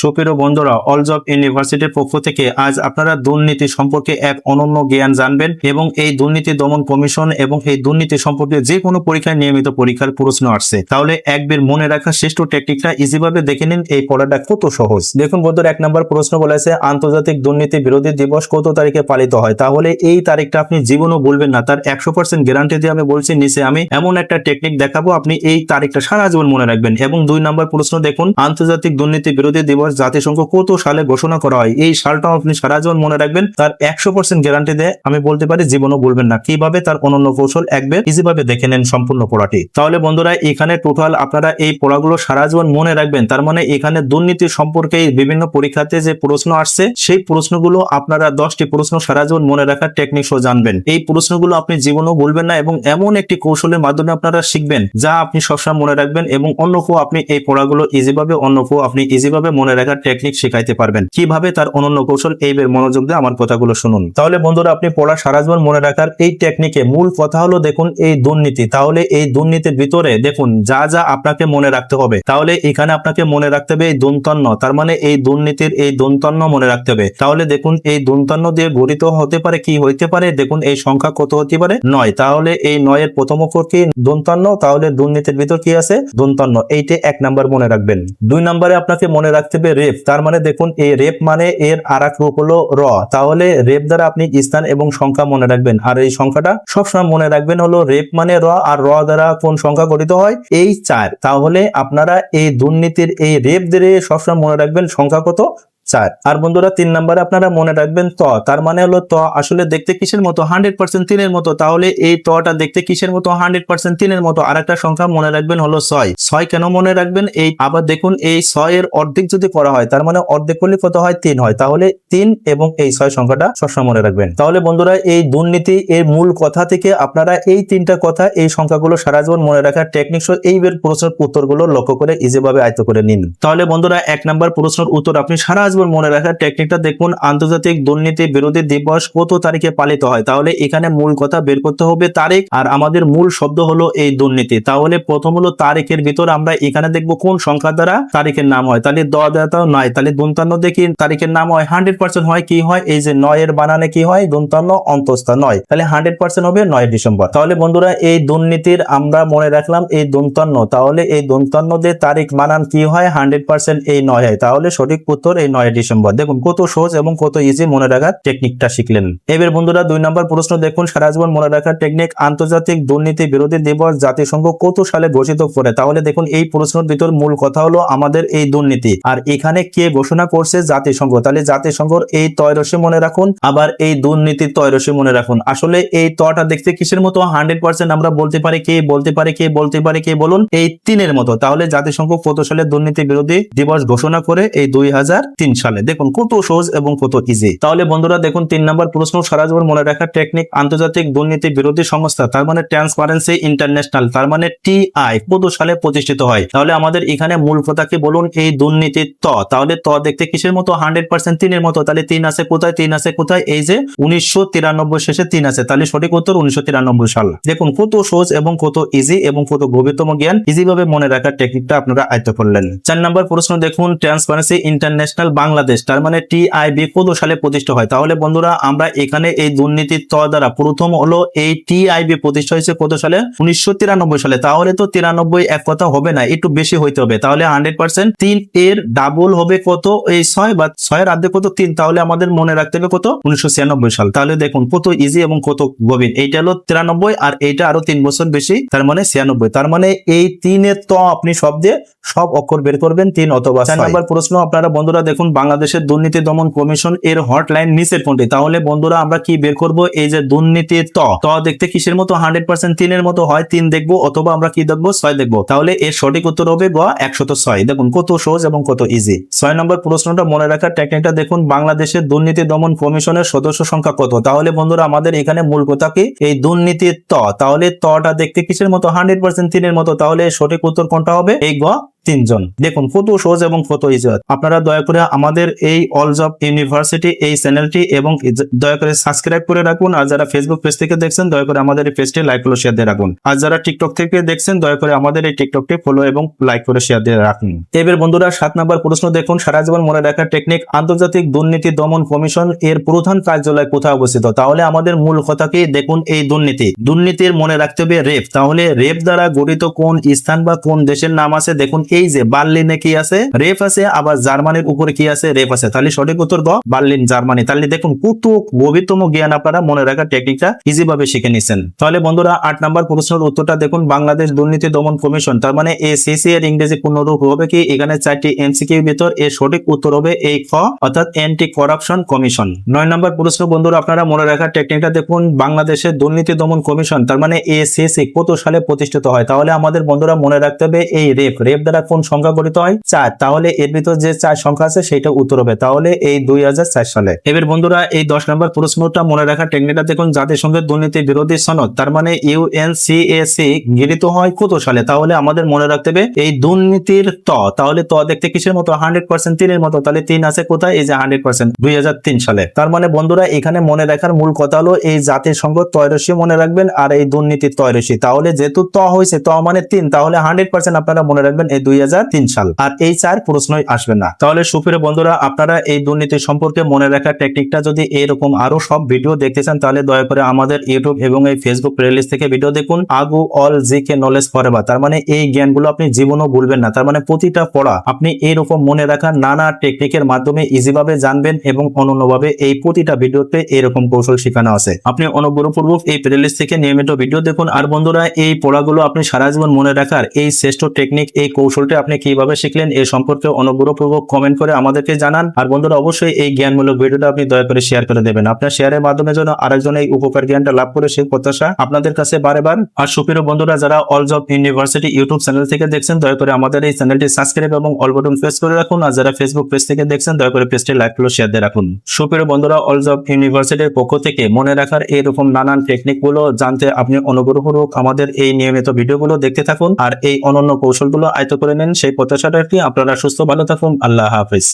সুপ্রিয় বন্ধুরা, অলস অফ ইউনিভার্সিটির পক্ষ থেকে আজ আপনারা দুর্নীতি সম্পর্কে এক অনন্য জ্ঞান জানবেন এবং এই দুর্নীতি দমন কমিশন এবং এই দুর্নীতি সম্পর্কে যে কোনো পরীক্ষায় নিয়মিত পরীক্ষার প্রশ্ন আসছে, তাহলে একবার মনে রাখা শ্রেষ্ঠ টেকনিকটা ইজিভাবে দেখে নিন। এই পড়াটা কত সহজ। দেখুন বন্ধুরা, 1 নম্বর প্রশ্ন বলেছে আন্তর্জাতিক দুর্নীতি বিরোধী দিবস কত তারিখে পালিত হয়। তাহলে এই তারিখটা আপনি জীবনও বলবেন না, তার 100% গ্যারান্টি দিয়ে আমি বলছি। নিচে আমি এমন একটা টেকনিক দেখাবো, আপনি এই তারিখটা সারা জীবন মনে রাখবেন। এবং 2 নম্বর প্রশ্ন দেখুন, আন্তর্জাতিক দুর্নীতি বিরোধী দিবস জাতিসংঘ কত সালে ঘোষণা করা হয়। এই সালটাও আপনি সারা জীবন মনে রাখবেন, তার 100% গ্যারান্টি দিয়ে আমি বলতে পারি জীবনও বলবেন না। কিভাবে, তার অনন্য কৌশল একবার ইজিভাবে দেখে নেন সম্পূর্ণ পড়াটি। তাহলে বন্ধুরা, এখানে টোটাল আপনারা এই পড়াগুলো সারা জীবন মনে রাখবেন। তার মানে এখানে দুর্নীতি সম্পর্কে বিভিন্ন পরীক্ষাতে যে প্রশ্ন আসছে, সেই প্রশ্নগুলো আপনারা 10টি প্রশ্ন সারা জীবন মনে রাখার টেকনিক সহ জানবেন। এই প্রশ্নগুলো আপনি জীবনও বলবেন না এবং এমন একটি কৌশলের মাধ্যমে আপনারা শিখবেন যা আপনি সবসময় মনে রাখবেন এবং অন্যকেও আপনি এই পড়াগুলো ইজিভাবে অন্যকেও আপনি ইজিভাবে মনে রাখার টেকনিক শেখাইতে পারবেন। কিভাবে, তার অনন্য কৌশল এইবার মনোযোগ দিয়ে আমার কথাগুলো শুনুন। তাহলে বন্ধুরা, আপনি পড়া সারা জীবন মনে রাখার এই টেকনিকে মূল কথা হলো দেখুন এই দুর্নীতি। তাহলে এই দুর্নীতির ভিতরে দেখুন যা যা আপনাকে মনে রাখতে হবে। তাহলে এখানে আপনাকে মনে রাখতে হবে এই দন্তন্য, তার মানে এই দুর্নীতির এই দন্তন্য মনে রাখতে হবে। তাহলে দেখুন এই দন্তন্য দিয়ে গঠিত হতে পারে কি হইতে পারে, দেখুন এই সংখ্যা কত হতে পারে 9। তাহলে এই 9 এর প্রথম অক্ষর কি দন্তন্য, তাহলে দুর্নীতির ভিতর কি আছে দন্তন্য। এইটা 1 নাম্বার মনে রাখবেন। 2 নম্বরে আপনাকে মনে রাখতে হবে রেপ। তার মানে দেখুন এই রেপ মানে এর আরেক রূপ হলো র। তাহলে রেপ দ্বারা আপনি স্থান এবং সংখ্যা মনে রাখবেন। আর এই সংখ্যাটা সবসময় মনে রাখবেন হলো রেপ মানে র, আর র দ্বারা কোন সংখ্যা গঠিত হয় এই 4। তাহলে আপনারা এই দুর্নীতির এই রেপ দিয়ে সবসময় মনে রাখবেন সংখ্যা কত 4। আর বন্ধুরা 3 নম্বরে আপনারা মনে রাখবেন ত। তার মানে হলো ত আসলে দেখতে কিসের মতো 100% 3-এর মতো। তাহলে এই তটা দেখতে কিসের মতো 100% 3-এর মতো। আর একটা সংখ্যা মনে রাখবেন হলো 6। 6 কেন মনে রাখবেন, এই আবার দেখুন এই 6 এর অর্ধেক যদি করা হয়, তার মানে অর্ধেক করলে কত হয় 3 হয়। তাহলে 3 এবং এই 6 সংখ্যাটা সবসময় মনে রাখবেন। তাহলে বন্ধুরা, এই দুর্নীতি এর মূল কথা থেকে আপনারা এই 3টা কথা এই সংখ্যাগুলো সারা জীবন মনে রাখার টেকনিক এই প্রশ্নের উত্তরগুলো লক্ষ্য করে ইজিভাবে আয়ত্ত করে নিন। তাহলে বন্ধুরা, 1 নম্বর প্রশ্নের উত্তর আপনি সারা মনে রাখার টেকনিকটা দেখুন, আন্তর্জাতিক দুর্নীতি বিরোধী দিবস কত তারিখে পালিত হয়। তাহলে এখানে মূল কথা বের করতে হবে তারিখ, আর আমাদের মূল শব্দ হলো এই দুর্নীতি। তাহলে প্রথম হলো তারিখের ভিতর আমরা এখানে দেখবো কোন সংখ্যা দ্বারা তারিখের নাম হয়। তাহলে দ দ্বারা নয়, তাহলে দন্তান্ন দেখি তারিখের নাম হয় 100% হয় কি হয়, এই যে 9 এর বানানে কি হয় দন্তান্ন অন্তস্থ 9, তাহলে 100% হবে 9 ডিসেম্বর। তাহলে বন্ধুরা, এই দুর্নীতির আমরা মনে রাখলাম এই দন্তান্ন। তাহলে এই দন্তান্ন দিয়ে তারিখ বানান কি হয় 100% এই 9 হয়। তাহলে সঠিক উত্তর এই 9 ডিসেম্বর। দেখুন কত সহজ এবং কত ইজি মনে রাখার টেকনিকটা শিখলেন। এবার বন্ধুরা 2 নম্বর প্রশ্ন দেখুন, সারা জীবন মনে রাখার টেকনিক, আন্তর্জাতিক দুর্নীতি বিরোধী দিবস জাতিসংঘ কত সালে ঘোষিত করে। তাহলে দেখুন এই প্রশ্নের ভিতর মূল কথা হলো আমাদের এই দুর্নীতি, আর এখানে কে ঘোষণা করছে জাতিসংঘ। তাহলে জাতিসংঘর এই তয়রসি মনে রাখুন, আবার এই দুর্নীতির তয়রসি মনে রাখুন। আসলে এই তটা দেখতে কিসের মতো 100% আমরা বলতে পারি কে বলতে পারি কে বলতে পারি কে বলুন এই 3-এর মতো। তাহলে জাতিসংঘ কত সালে দুর্নীতি বিরোধী দিবস ঘোষণা করে, এই 2003 সালে। দেখুন কত সহজ এবং কত ইজি। তাহলে বন্ধুরা দেখুন 3 নম্বর প্রশ্ন সারা জীবন মনে রাখার টেকনিক, আন্তর্জাতিক দুর্নীতি বিরোধী সংস্থা তার মানে ট্রান্সপারেন্সি ইন্টারন্যাশনাল তার মানে TI কত সালে প্রতিষ্ঠিত হয়। তাহলে আমাদের এখানে মূল কথা কি বলুন এই দুর্নীতি ত। তাহলে ত দেখতে কিসের মতো 100% 3-এর মতো। তাহলে 3 আছে কোথায়, 3 আছে কোথায়, এই যে 1993 শেষে 3 আছে। তাহলে সঠিক উত্তর 1993 সাল। দেখুন কত সহজ এবং কত ইজি এবং কত গভীরতম জ্ঞান ইজিভাবে মনে রাখার টেকনিকটা আপনারা আয়ত্ত করলেন। 4 নম্বর প্রশ্ন দেখুন, ট্রান্সপারেন্সি ইন্টারন্যাশনাল বাংলাদেশ তার মানে TIB কত সালে প্রতিষ্ঠা হয়। তাহলে বন্ধুরা আমরা এখানে এই দুর্নীতির ত দ্বারা প্রথম হলো এই TIB প্রতিষ্ঠা হয়েছে কত সালে 1993 সালে। তাহলে তো 93 এক কথা হবে না, একটু বেশি হইতে হবে। তাহলে 100% 3 এর ডাবল হবে কত এই 6, বা 6 এর অর্ধেক কত 3। তাহলে আমাদের মনে রাখতে হবে কত 1996 সাল। তাহলে দেখুন কত ইজি এবং কত গভীর। এইটা হলো 93 আর এইটা আরো 3 বছর বেশি, তার মানে 96। তার মানে এই 3 এর ত আপনি সব দিয়ে সব অক্ষর বের করবেন 3 অথবা 6 নম্বর প্রশ্ন আপনারা বন্ধুরা দেখুন, বাংলাদেশের দুর্নীতি দমন কমিশন এর হটলাইন নিচের কোনটি। তাহলে বন্ধুরা আমরা কি বের করব, এই যে দুর্নীতির ত দেখতে কিসের মতো 100% 3-এর মতো হয়, 3 দেখবো অথবা আমরা কি দেখবো 6 দেখবো। তাহলে এর সঠিক উত্তর হবে গ 106। দেখুন কত সহজ এবং কত ইজি। 6 নম্বর প্রশ্নটা মনে রাখার টেকনিকটা দেখুন, বাংলাদেশের দুর্নীতি দমন কমিশনের সদস্য সংখ্যা কত। তাহলে বন্ধুরা আমাদের এখানে মূল কথা কি এই দুর্নীতির ত। তাহলে তটা দেখতে কিসের মতো 100% 3-এর মতো। তাহলে সঠিক উত্তর কোনটা হবে এই গ 3 জন। দেখুন কত সহজ এবং কত ইজি। আপনারা দয়া করে আমাদের এই অল জব ইউনিভার্সিটি এই চ্যানেলটি এবং দয়া করে সাবস্ক্রাইব করে রাখুন। আর যারা ফেসবুক পেজ থেকে দেখছেন দয়া করে আমাদের এই পেজটি লাইক করে শেয়ার দিয়ে রাখুন। আর যারা টিকটক থেকে দেখছেন দয়া করে আমাদের এই টিকটকটি ফলো এবং লাইক করে শেয়ার দিয়ে রাখুন। এবার বন্ধুরা 7 নম্বর প্রশ্ন দেখুন, সারা জীবন মনে রাখার টেকনিক, আন্তর্জাতিক দুর্নীতি দমন কমিশন এর প্রধান কার্যালয় কোথায় অবস্থিত? তাহলে আমাদের মূল কথা কি দেখুন, এই দুর্নীতির মনে রাখতে হবে রেপ। তাহলে রেপ দ্বারা গঠিত কোন স্থান বা কোন দেশের নাম আছে? দেখুন এই যে বার্লিনে কি আছে? রেপ আছে। আবার জার্মানির উপরে কি আছে? রেপ আছে। তাহলে সঠিক উত্তর গ, বার্লিন জার্মানি। তাহলে দেখুন কত গভীরতম জ্ঞান আপনারা মনে রাখার টেকনিকটা ইজি ভাবে শিখে নিছেন। তাহলে বন্ধুরা 8 নম্বর প্রশ্নের উত্তরটা দেখুন, বাংলাদেশ দুর্নীতি দমন কমিশন তার মানে এসিসি এর ইংরেজি পূর্ণরূপ হবে কি? এখানে 4টি এমসিকিউ ভিতর এর সঠিক উত্তর হবে এই খ, অর্থাৎ অ্যান্টি করাপশন কমিশন। 9 নম্বর প্রশ্ন বন্ধুরা আপনারা মনে রাখার টেকনিকটা দেখুন, বাংলাদেশের দুর্নীতি দমন কমিশন তার মানে এসিসি কত সালে প্রতিষ্ঠিত হয়? তাহলে আমাদের বন্ধুরা মনে রাখতে হবে এই রেপ দ্বারা কোন সংখ্যা গঠিত হয়? 4। তাহলে এর ভিতর যে 4 সংখ্যা আছে সেটা উত্তর হবে, তাহলে এই 2004 সালে। এবার বন্ধুরা এই 10 নম্বর প্রশ্নটা মনে রাখার টেকনিকটা দেখুন, জাতিসংঘের দুর্নীতি বিরোধী সনদ তার মানে ইউএনসিএসি গৃহীত হয় কত সালে? তাহলে আমাদের মনে রাখতে হবে এই দুর্নীতির তাহলে দেখতে কিসের মতো? 100% 3-এর মতো। তাহলে 3 আছে কোথায়? এই যে 100% 2003 সালে। তার মানে বন্ধুরা এখানে মনে রাখার মূল কথা হলো এই জাতিসংঘ তয়রসি মনে রাখবেন আর এই দুর্নীতি তয়রসি। তাহলে যেহেতু হয়েছে মানে 3, তাহলে 100% আপনারা মনে রাখবেন এই 2003 সাল। আর এই 4 প্রশ্নই আসবে না। তাহলে সুপ্রিয় বন্ধুরা আপনারা এই দুর্নীতি সম্পর্কে মনে রাখার টেকনিকটা যদি এরকম আরো সব ভিডিও দেখতে চান তাহলে দয়া করে আমাদের ইউটিউব এবং এই ফেসবুক প্লেলিস্ট থেকে ভিডিও দেখুন। আগু অল জিকে নলেজ ফরএভার। তার মানে এই জ্ঞানগুলো আপনি জীবনও ভুলবেন না। তার মানে প্রতিটা পড়া আপনি এরকম মনে রাখার নানা টেকনিকের মাধ্যমে ইজি ভাবে জানবেন এবং অনন্যভাবে এই প্রতিটা ভিডিওতে এরকম কৌশল শেখানো আছে। আপনি অনুগ্রহপূর্বক এই প্লেলিস্ট থেকে নিয়মিত ভিডিও দেখুন। আর বন্ধুরা এই পড়াগুলো আপনি সারা জীবন মনে রাখার এই শ্রেষ্ঠ টেকনিক, এই কৌশলটা আপনি কিভাবে শিখলেন এই সম্পর্কে অনুগ্রহপূর্বক কমেন্ট করে আমাদেরকে জানান। আর বন্ধুরা অবশ্যই এই জ্ঞানমূলক ভিডিওটা আপনি দয়া করে শেয়ার করে দেবেন। আপনার শেয়ারের মাধ্যমে যেন আরেকজন এই উপকার জ্ঞানটা লাভ করে সেই প্রত্যাশা আপনাদের কাছে বারেবার। আর সুপ্রিয় বন্ধুরা যারা all job university YouTube channel থেকে দেখছেন দয়া করে আমাদের এই চ্যানেলটি সাবস্ক্রাইব এবং অল বাটন প্রেস করে রাখুন। আর যারা ফেসবুক পেজ থেকে দেখছেন দয়া করে পেজটি লাইক করে শেয়ার দিয়ে রাখুন। সুপ্রিয় বন্ধুরা অল জব ইউনিভার্সিটির পক্ষ থেকে মনে রাখার এরকম নানান টেকনিক গুলো জানতে আপনি অনুগ্রহপূর্বক আমাদের এই নিয়মিত ভিডিওগুলো দেখতে থাকুন আর এই অনন্য কৌশলগুলো আয়ত্ত করে নেন সেই প্রত্যাশাটা কি। আপনারা সুস্থ ভালো থাকুন। আল্লাহ হাফেজ।